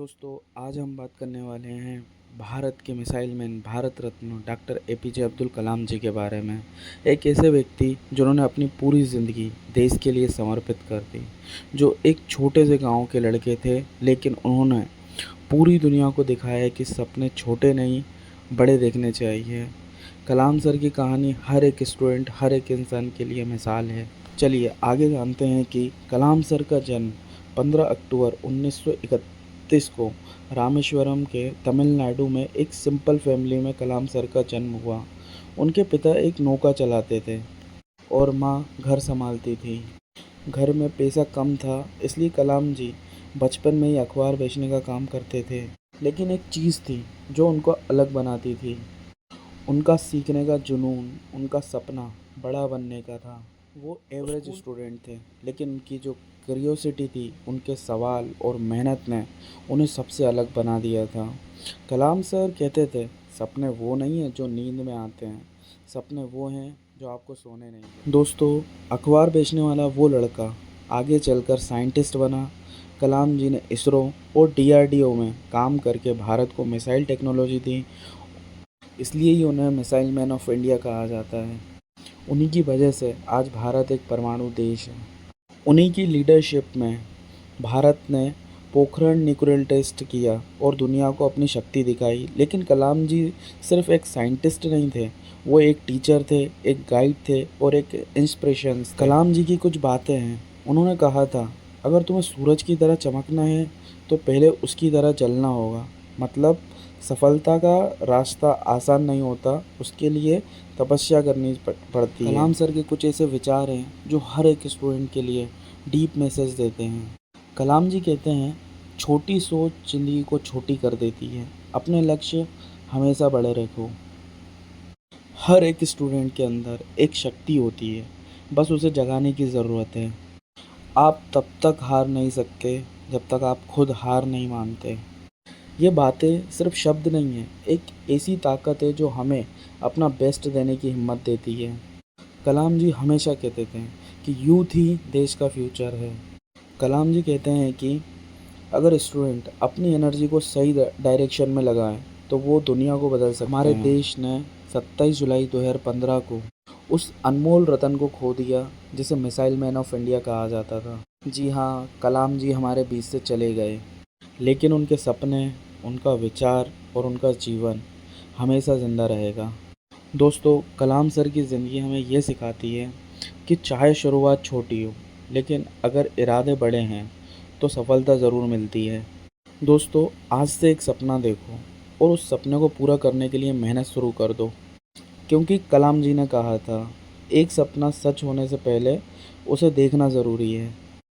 दोस्तों आज हम बात करने वाले हैं भारत के missile man Bharat Ratna doctor APJ Abdul Kalam जी के बारे में। एक ऐसे व्यक्ति जिन्होंने अपनी पूरी ज़िंदगी देश के लिए समर्पित कर दी, जो एक छोटे से गांव के लड़के थे, लेकिन उन्होंने पूरी दुनिया को दिखाया कि सपने छोटे नहीं बड़े देखने चाहिए। कलाम सर की कहानी हर एक स्टूडेंट, हर एक इंसान के लिए मिसाल है। चलिए आगे जानते हैं कि कलाम सर का जन्म 15 अक्टूबर 1931 को रामेश्वरम के तमिलनाडु में एक सिंपल फैमिली में कलाम सर का जन्म हुआ। उनके पिता एक नौका चलाते थे और माँ घर संभालती थी। घर में पैसा कम था, इसलिए कलाम जी बचपन में ही अखबार बेचने का काम करते थे। लेकिन एक चीज़ थी जो उनको अलग बनाती थी, उनका सीखने का जुनून, उनका सपना बड़ा बनने का था। वो एवरेज स्टूडेंट थे, लेकिन उनकी जो क्यूरियोसिटी थी, उनके सवाल और मेहनत ने उन्हें सबसे अलग बना दिया था। कलाम सर कहते थे, सपने वो नहीं हैं जो नींद में आते हैं, सपने वो हैं जो आपको सोने नहीं देते। दोस्तों, अखबार बेचने वाला वो लड़का आगे चलकर साइंटिस्ट बना। कलाम जी ने इसरो और डीआरडीओ में काम करके भारत को मिसाइल टेक्नोलॉजी दी, इसलिए ही उन्हें मिसाइल मैन ऑफ इंडिया कहा जाता है। उन्हीं की वजह से आज भारत एक परमाणु देश है। उन्हीं की लीडरशिप में भारत ने पोखरण न्यूक्लियर टेस्ट किया और दुनिया को अपनी शक्ति दिखाई। लेकिन कलाम जी सिर्फ एक साइंटिस्ट नहीं थे, वो एक टीचर थे, एक गाइड थे और एक इंस्पिरेशन। कलाम जी की कुछ बातें हैं। उन्होंने कहा था, अगर तुम्हें सूरज की तरह चमकना है तो पहले उसकी तरह जलना होगा। मतलब सफलता का रास्ता आसान नहीं होता, उसके लिए तपस्या करनी पड़ती है। कलाम सर के कुछ ऐसे विचार हैं जो हर एक स्टूडेंट के लिए डीप मैसेज देते हैं। कलाम जी कहते हैं, छोटी सोच ज़िंदगी को छोटी कर देती है, अपने लक्ष्य हमेशा बड़े रखो। हर एक स्टूडेंट के अंदर एक शक्ति होती है, बस उसे जगाने की ज़रूरत है। आप तब तक हार नहीं सकते जब तक आप खुद हार नहीं मानते। ये बातें सिर्फ शब्द नहीं हैं, एक ऐसी ताकत है जो हमें अपना बेस्ट देने की हिम्मत देती है। कलाम जी हमेशा कहते थे कि यूथ ही देश का फ्यूचर है। कलाम जी कहते हैं कि अगर स्टूडेंट अपनी एनर्जी को सही डायरेक्शन में लगाए तो वो दुनिया को बदल सकते हैं। हमारे देश ने 27 जुलाई 2015 को उस अनमोल रतन को खो दिया जिसे मिसाइल मैन ऑफ इंडिया कहा जाता था। जी हाँ, कलाम जी हमारे बीच से चले गए, लेकिन उनके सपने, उनका विचार और उनका जीवन हमेशा ज़िंदा रहेगा। दोस्तों, कलाम सर की ज़िंदगी हमें ये सिखाती है कि चाहे शुरुआत छोटी हो, लेकिन अगर इरादे बड़े हैं तो सफलता ज़रूर मिलती है। दोस्तों, आज से एक सपना देखो और उस सपने को पूरा करने के लिए मेहनत शुरू कर दो, क्योंकि कलाम जी ने कहा था, एक सपना सच होने से पहले उसे देखना ज़रूरी है।